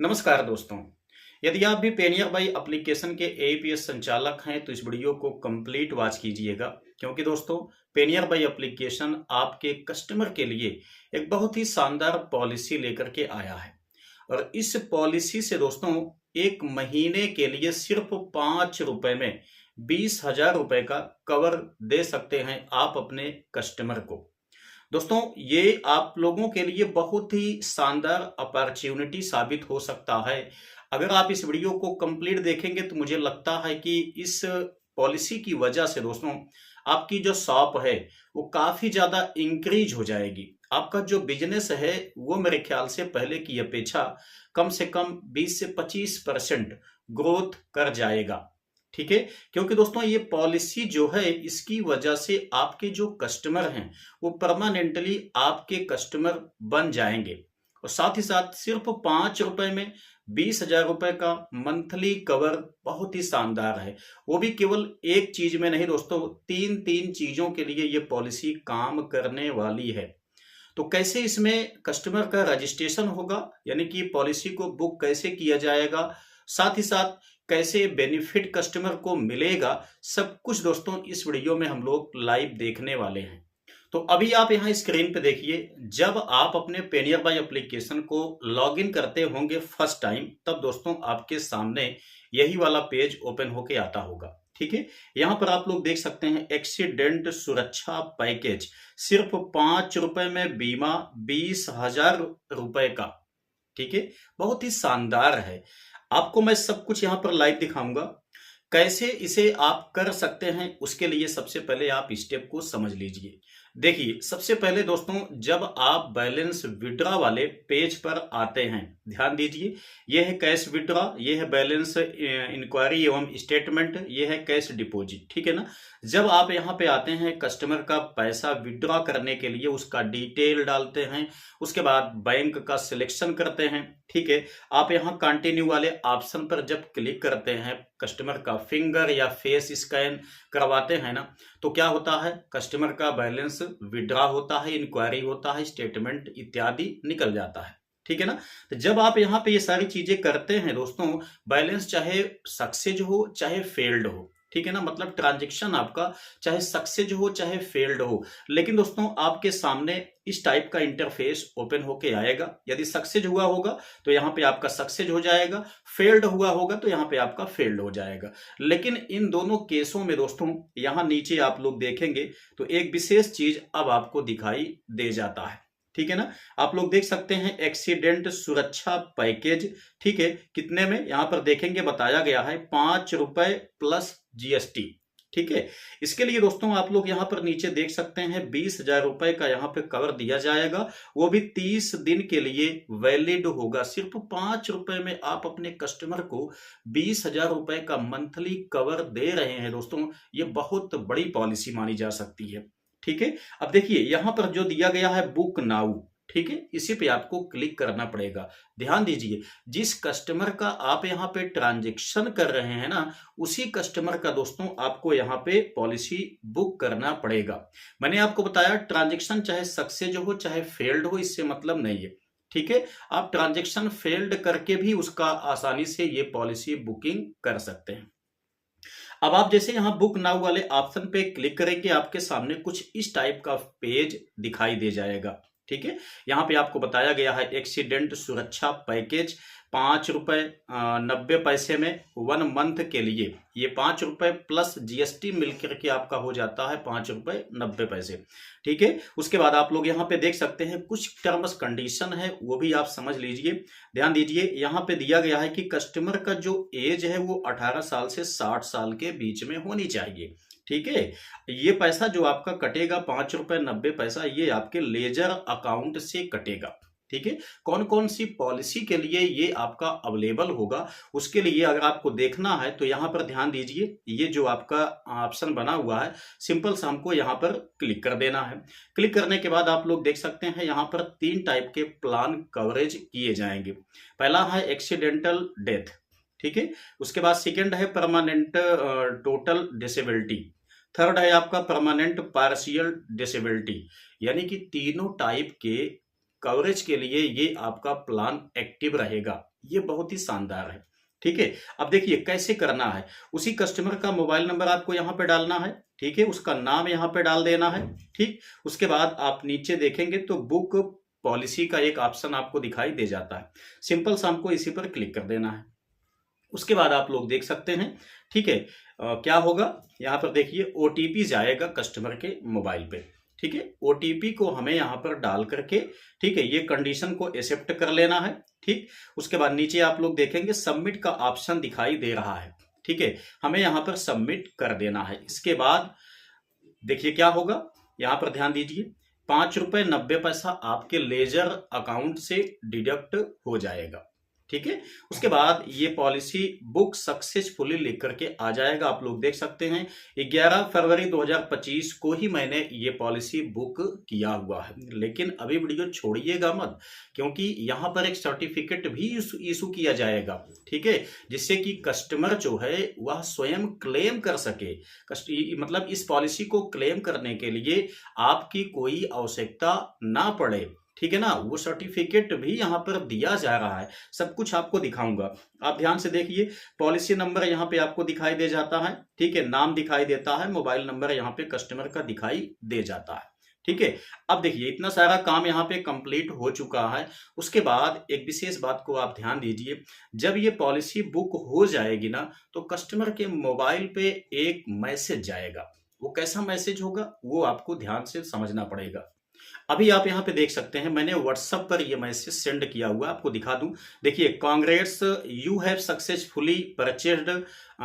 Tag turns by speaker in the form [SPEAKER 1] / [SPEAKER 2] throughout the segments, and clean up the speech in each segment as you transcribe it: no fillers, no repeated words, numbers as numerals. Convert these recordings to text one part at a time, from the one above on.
[SPEAKER 1] नमस्कार दोस्तों। यदि आप भी पेनियर बाई एप्लीकेशन के एईपीएस संचालक हैं तो इस वीडियो को कंप्लीट वॉच कीजिएगा, क्योंकि दोस्तों पेनियर बाई एप्लीकेशन आपके कस्टमर के लिए एक बहुत ही शानदार पॉलिसी लेकर के आया है। और इस पॉलिसी से दोस्तों एक महीने के लिए सिर्फ 5 रुपए में 20,000 रुपए का कवर दे सकते हैं आप अपने कस्टमर को। दोस्तों ये आप लोगों के लिए बहुत ही शानदार अपॉर्चुनिटी साबित हो सकता है। अगर आप इस वीडियो को कंप्लीट देखेंगे तो मुझे लगता है कि इस पॉलिसी की वजह से दोस्तों आपकी जो शॉप है वो काफी ज्यादा इंक्रीज हो जाएगी। आपका जो बिजनेस है वो मेरे ख्याल से पहले की अपेक्षा कम से कम 20 से 25% ग्रोथ कर जाएगा। ठीक है, क्योंकि दोस्तों ये पॉलिसी जो है इसकी वजह से आपके जो कस्टमर हैं वो परमानेंटली आपके कस्टमर बन जाएंगे। और साथ ही साथ सिर्फ 5 रुपए में 20,000 रुपए का मंथली कवर बहुत ही शानदार है। वो भी केवल एक चीज में नहीं दोस्तों, तीन तीन चीजों के लिए ये पॉलिसी काम करने वाली है। तो कैसे इसमें कस्टमर का रजिस्ट्रेशन होगा, यानी कि पॉलिसी को बुक कैसे किया जाएगा, साथ ही साथ कैसे बेनिफिट कस्टमर को मिलेगा, सब कुछ दोस्तों इस वीडियो में हम लोग लाइव देखने वाले हैं। तो अभी आप यहाँ स्क्रीन पे देखिए, जब आप अपने पेनियर बाई एप्लीकेशन को लॉगिन करते होंगे फर्स्ट टाइम, तब दोस्तों आपके सामने यही वाला पेज ओपन होके आता होगा। ठीक है, यहाँ पर आप लोग देख सकते हैं एक्सीडेंट सुरक्षा पैकेज, सिर्फ 5 रुपए में बीमा 20,000 रुपए का। ठीक है, बहुत ही शानदार है। आपको मैं सब कुछ यहाँ पर लाइव दिखाऊंगा। कैसे इसे आप कर सकते हैं उसके लिए सबसे पहले आप स्टेप को समझ लीजिए। देखिए, सबसे पहले दोस्तों जब आप बैलेंस विड्रॉ वाले पेज पर आते हैं, ध्यान दीजिए, यह है कैश विड्रॉ, यह है बैलेंस इंक्वायरी एवं स्टेटमेंट, यह है कैश डिपॉजिट। ठीक है ना। जब आप यहाँ पे आते हैं कस्टमर का पैसा विड्रॉ करने के लिए उसका डिटेल डालते हैं, उसके बाद बैंक का सिलेक्शन करते हैं। ठीक है, आप यहाँ कंटिन्यू वाले ऑप्शन पर जब क्लिक करते हैं, कस्टमर का फिंगर या फेस स्कैन करवाते हैं ना, तो क्या होता है, कस्टमर का बैलेंस विड्रॉ होता है, इंक्वायरी होता है, स्टेटमेंट इत्यादि निकल जाता है। ठीक है ना। तो जब आप यहाँ पे ये सारी चीजें करते हैं दोस्तों, बैलेंस चाहे सक्सेस हो चाहे फेल्ड हो, ठीक है ना, मतलब ट्रांजेक्शन आपका चाहे सक्सेस हो चाहे फेल्ड हो, लेकिन दोस्तों आपके सामने इस टाइप का इंटरफेस ओपन होके आएगा। यदि सक्सेस हुआ होगा तो यहाँ पे आपका सक्सेस हो जाएगा, फेल्ड हुआ होगा तो यहाँ पे आपका फेल्ड हो जाएगा। लेकिन इन दोनों केसों में दोस्तों यहाँ नीचे आप लोग देखेंगे तो एक विशेष चीज अब आपको दिखाई दे जाता है। ठीक है ना, आप लोग देख सकते हैं एक्सीडेंट सुरक्षा पैकेज। ठीक है, कितने में यहाँ पर देखेंगे बताया गया है 5 रुपए प्लस जीएसटी। ठीक है, इसके लिए दोस्तों आप लोग यहाँ पर नीचे देख सकते हैं 20,000 रुपए का यहाँ पे कवर दिया जाएगा, वो भी 30 दिन के लिए वैलिड होगा। सिर्फ 5 रुपए में आप अपने कस्टमर को 20,000 रुपए का मंथली कवर दे रहे हैं दोस्तों, ये बहुत बड़ी पॉलिसी मानी जा सकती है। ठीक है, अब देखिए यहाँ पर जो दिया गया है बुक नाउ, ठीक है, इसी पे आपको क्लिक करना पड़ेगा। ध्यान दीजिए, जिस कस्टमर का आप यहाँ पे ट्रांजेक्शन कर रहे हैं ना, उसी कस्टमर का दोस्तों आपको यहाँ पे पॉलिसी बुक करना पड़ेगा। मैंने आपको बताया ट्रांजेक्शन चाहे सक्सेस हो चाहे फेल्ड हो, इससे मतलब नहीं है। ठीक है, आप ट्रांजेक्शन फेल्ड करके भी उसका आसानी से ये पॉलिसी बुकिंग कर सकते हैं। अब आप जैसे यहाँ बुक नाउ वाले ऑप्शन पे क्लिक करेंगे, आपके सामने कुछ इस टाइप का पेज दिखाई दे जाएगा। ठीक है, यहाँ पे आपको बताया गया है एक्सीडेंट सुरक्षा पैकेज 5 रुपए 90 पैसे में 1 मंथ के लिए, ये 5 रुपए प्लस जीएसटी मिलकर के आपका हो जाता है 5 रुपए 90 पैसे। ठीक है, उसके बाद आप लोग यहाँ पे देख सकते हैं कुछ टर्म्स कंडीशन है, वो भी आप समझ लीजिए। ध्यान दीजिए, यहाँ पे दिया गया है कि कस्टमर का जो एज है वो 18 साल से 60 साल के बीच में होनी चाहिए। ठीक है, ये पैसा जो आपका कटेगा 5 रुपए 90 पैसा, ये आपके लेजर अकाउंट से कटेगा। ठीक है, कौन कौन सी पॉलिसी के लिए ये आपका अवेलेबल होगा उसके लिए अगर आपको देखना है तो यहाँ पर ध्यान दीजिए, ये जो आपका ऑप्शन बना हुआ है सिंपल सा हमको यहाँ पर क्लिक कर देना है। क्लिक करने के बाद आप लोग देख सकते हैं यहाँ पर 3 टाइप के प्लान कवरेज किए जाएंगे। पहला है एक्सीडेंटल डेथ, ठीक है, उसके बाद सेकेंड है परमानेंट टोटल डिसेबिलिटी, थर्ड है आपका परमानेंट पार्शियल डिसेबिलिटी। यानी कि तीनों टाइप के कवरेज के लिए ये आपका प्लान एक्टिव रहेगा। ये बहुत ही शानदार है। ठीक है, अब देखिए कैसे करना है। उसी कस्टमर का मोबाइल नंबर आपको यहाँ पे डालना है। ठीक है, उसका नाम यहाँ पे डाल देना है। ठीक, उसके बाद आप नीचे देखेंगे तो बुक पॉलिसी का एक ऑप्शन आपको दिखाई दे जाता है। सिंपल सा हमको इसी पर क्लिक कर देना है। उसके बाद आप लोग देख सकते हैं। ठीक है, क्या होगा यहाँ पर देखिए, ओटीपी जाएगा कस्टमर के मोबाइल पे। ठीक है, ओटीपी को हमें यहाँ पर डाल करके, ठीक है, ये कंडीशन को एक्सेप्ट कर लेना है। ठीक, उसके बाद नीचे आप लोग देखेंगे सबमिट का ऑप्शन दिखाई दे रहा है। ठीक है, हमें यहाँ पर सबमिट कर देना है। इसके बाद देखिए क्या होगा, यहाँ पर ध्यान दीजिए, 5 रुपये 90 पैसा आपके लेजर अकाउंट से डिडक्ट हो जाएगा। ठीक है, उसके बाद ये पॉलिसी बुक सक्सेसफुली लिख करके आ जाएगा। आप लोग देख सकते हैं 11 फरवरी 2025 को ही मैंने ये पॉलिसी बुक किया हुआ है। लेकिन अभी वीडियो छोड़िएगा मत, क्योंकि यहाँ पर एक सर्टिफिकेट भी इशू किया जाएगा। ठीक है, जिससे कि कस्टमर जो है वह स्वयं क्लेम कर सके। मतलब इस पॉलिसी को क्लेम करने के लिए आपकी कोई आवश्यकता ना पड़े। ठीक है ना, वो सर्टिफिकेट भी यहाँ पर दिया जा रहा है। सब कुछ आपको दिखाऊंगा, आप ध्यान से देखिए। पॉलिसी नंबर यहाँ पे आपको दिखाई दे जाता है। ठीक है, नाम दिखाई देता है, मोबाइल नंबर यहाँ पे कस्टमर का दिखाई दे जाता है। ठीक है, अब देखिए इतना सारा काम यहाँ पे कंप्लीट हो चुका है। उसके बाद एक विशेष बात को आप ध्यान दीजिए, जब ये पॉलिसी बुक हो जाएगी ना, तो कस्टमर के मोबाइल पे एक मैसेज जाएगा। वो कैसा मैसेज होगा वो आपको ध्यान से समझना पड़ेगा। अभी आप यहाँ पे देख सकते हैं, मैंने व्हाट्सएप पर ये मैसेज सेंड किया हुआ, आपको दिखा दूं। देखिए, congrats, you have successfully purchased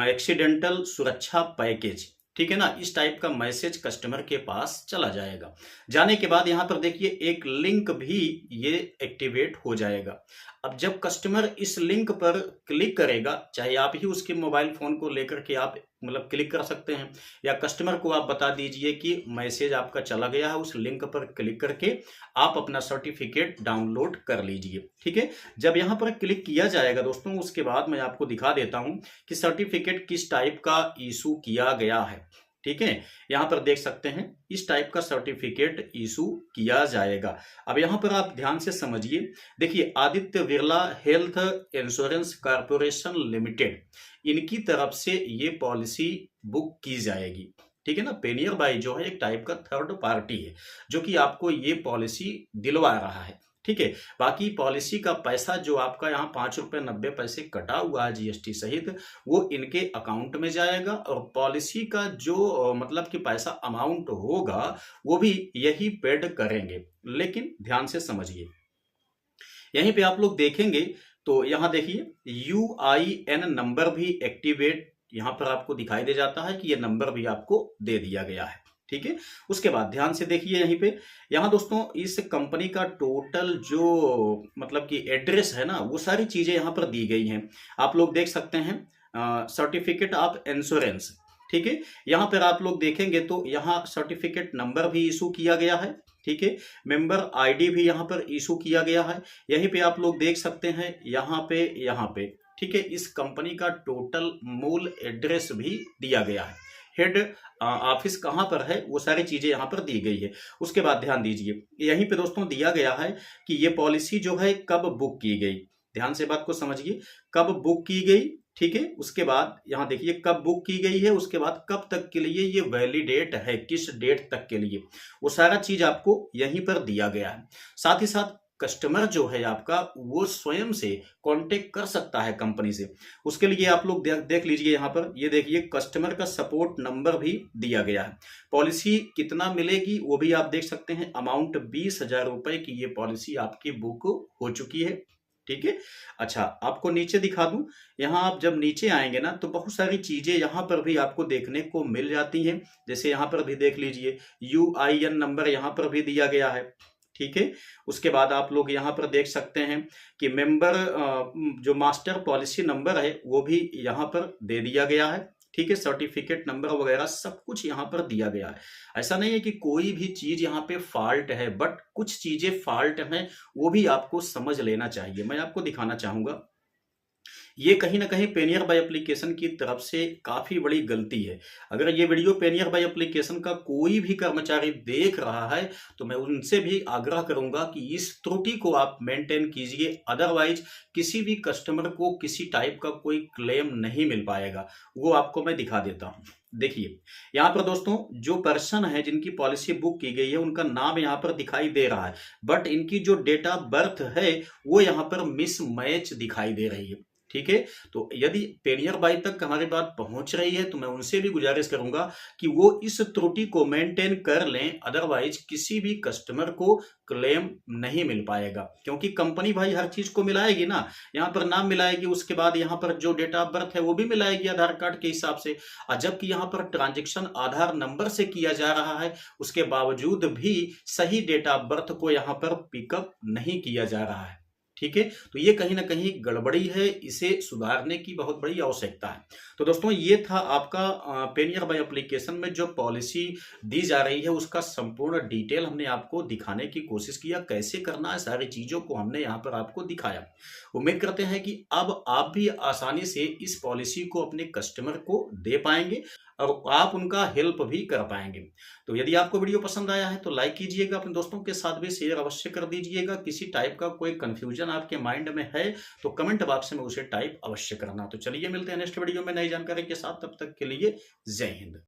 [SPEAKER 1] accidental सुरक्षा पैकेज। ठीक है ना, इस टाइप का मैसेज कस्टमर के पास चला जाएगा। जाने के बाद यहाँ पर देखिए एक लिंक भी ये एक्टिवेट हो जाएगा। अब जब कस्टमर इस लिंक पर क्लिक करेगा, चाहे आप ही उसके मोबाइल फोन को लेकर के आप मतलब क्लिक कर सकते हैं, या कस्टमर को आप बता दीजिए कि मैसेज आपका चला गया है, उस लिंक पर क्लिक करके आप अपना सर्टिफिकेट डाउनलोड कर लीजिए। ठीक है, जब यहाँ पर क्लिक किया जाएगा दोस्तों, उसके बाद मैं आपको दिखा देता हूं कि सर्टिफिकेट किस टाइप का इशू किया गया है। ठीक है, यहाँ पर देख सकते हैं इस टाइप का सर्टिफिकेट इशू किया जाएगा। अब यहाँ पर आप ध्यान से समझिए। देखिए, Aditya Birla health insurance corporation limited, इनकी तरफ से ये पॉलिसी बुक की जाएगी। ठीक है ना, पेनियर बाई जो है एक टाइप का थर्ड पार्टी है, जो कि आपको ये पॉलिसी दिलवा रहा है। ठीक है, बाकी पॉलिसी का पैसा जो आपका यहाँ 5 रुपये 90 पैसे कटा हुआ है जीएसटी सहित, वो इनके अकाउंट में जाएगा। और पॉलिसी का जो मतलब कि पैसा अमाउंट होगा वो भी यही पेड करेंगे। लेकिन ध्यान से समझिए, यहीं पे आप लोग देखेंगे तो यहाँ देखिए UIN नंबर भी एक्टिवेट यहाँ पर आपको दिखाई दे जाता है कि ये नंबर भी आपको दे दिया गया है। ठीक है, उसके बाद ध्यान से देखिए यहीं पे, यहाँ दोस्तों इस कंपनी का टोटल जो मतलब कि एड्रेस है ना, वो सारी चीजें यहाँ पर दी गई हैं। आप लोग देख सकते हैं सर्टिफिकेट ऑफ इंश्योरेंस। ठीक है, यहाँ पर आप लोग देखेंगे तो यहाँ सर्टिफिकेट नंबर भी इशू किया गया है। ठीक है, मेंबर आईडी भी यहाँ पर इशू किया गया है। यहीं पे आप लोग देख सकते हैं यहाँ पे। ठीक है, इस कंपनी का टोटल मूल एड्रेस भी दिया गया है। हेड ऑफिस कहाँ पर है वो सारी चीजें यहाँ पर दी गई है। उसके बाद ध्यान दीजिए, यहीं पे दोस्तों दिया गया है कि ये पॉलिसी जो है कब बुक की गई। ध्यान से बात को समझिए, कब बुक की गई। ठीक है, उसके बाद यहाँ देखिए कब बुक की गई है, उसके बाद कब तक के लिए ये वैलिडेट है, किस डेट तक के लिए, वो सारा चीज आपको यहीं पर दिया गया है। साथ ही साथ कस्टमर जो है आपका वो स्वयं से कांटेक्ट कर सकता है कंपनी से। उसके लिए आप लोग देख लीजिए यहाँ पर, ये देखिए कस्टमर का सपोर्ट नंबर भी दिया गया है। पॉलिसी कितना मिलेगी वो भी आप देख सकते हैं। अमाउंट 20,000 रुपए की ये पॉलिसी आपकी बुक हो चुकी है। ठीक है, अच्छा आपको नीचे दिखा दूं, यहाँ आप जब नीचे आएंगे ना तो बहुत सारी चीजें यहाँ पर भी आपको देखने को मिल जाती हैं। जैसे यहाँ पर भी देख लीजिए UIN नंबर यहाँ पर भी दिया गया है। ठीक है, उसके बाद आप लोग यहाँ पर देख सकते हैं कि मेंबर जो मास्टर पॉलिसी नंबर है वो भी यहाँ पर दे दिया गया है। ठीक है, सर्टिफिकेट नंबर वगैरह सब कुछ यहाँ पर दिया गया है। ऐसा नहीं है कि कोई भी चीज यहाँ पे फॉल्ट है, बट कुछ चीजें फॉल्ट हैं, वो भी आपको समझ लेना चाहिए। मैं आपको दिखाना चाहूंगा, ये कहीं न कहीं पेनियर बाय एप्लीकेशन की तरफ से काफ़ी बड़ी गलती है। अगर ये वीडियो पेनियर बाय एप्लीकेशन का कोई भी कर्मचारी देख रहा है, तो मैं उनसे भी आग्रह करूँगा कि इस त्रुटि को आप मेंटेन कीजिए, अदरवाइज़ किसी भी कस्टमर को किसी टाइप का कोई क्लेम नहीं मिल पाएगा। वो आपको मैं दिखा देता हूँ। देखिए, यहाँ पर दोस्तों जो पर्सन है जिनकी पॉलिसी बुक की गई है, उनका नाम यहाँ पर दिखाई दे रहा है, बट इनकी जो डेट ऑफ बर्थ है, वो यहाँ पर मिसमैच दिखाई दे रही है। ठीक है? तो यदि पेनियर बाई तक हमारी बात पहुंच रही है, तो मैं उनसे भी गुजारिश करूंगा कि वो इस त्रुटि को मेंटेन कर लें, अदरवाइज किसी भी कस्टमर को क्लेम नहीं मिल पाएगा, क्योंकि कंपनी भाई हर चीज को मिलाएगी ना। यहाँ पर नाम मिलाएगी, उसके बाद यहाँ पर जो डेट ऑफ बर्थ है वो भी मिलाएगी आधार कार्ड के हिसाब से। और जबकि यहाँ पर ट्रांजेक्शन आधार नंबर से किया जा रहा है, उसके बावजूद भी सही डेट ऑफ बर्थ को यहाँ पर पिकअप नहीं किया जा रहा है। ठीक है? तो ये कहीं न कहीं गड़बड़ी है, इसे सुधारने की बहुत बड़ी आवश्यकता है। तो दोस्तों ये था आपका पेनियर बाय एप्लीकेशन में जो पॉलिसी दी जा रही है, उसका संपूर्ण डिटेल हमने आपको दिखाने की कोशिश किया, कैसे करना है सारी चीज़ों को हमने यहाँ पर आपको दिखाया। उम्मीद करते हैं कि अब आप भी आसानी से इस पॉलिसी को अपने कस्टमर को दे पाएँगे और आप उनका हेल्प भी कर पाएँगे। तो यदि आपको वीडियो पसंद आया है तो लाइक कीजिएगा, अपने दोस्तों के साथ भी शेयर अवश्य कर दीजिएगा। किसी टाइप का कोई कन्फ्यूजन आपके माइंड में है तो कमेंट बॉक्स में उसे टाइप अवश्य करना। तो चलिए मिलते हैं नेक्स्ट वीडियो में नई जानकारी के साथ, तब तक के लिए जय हिंद।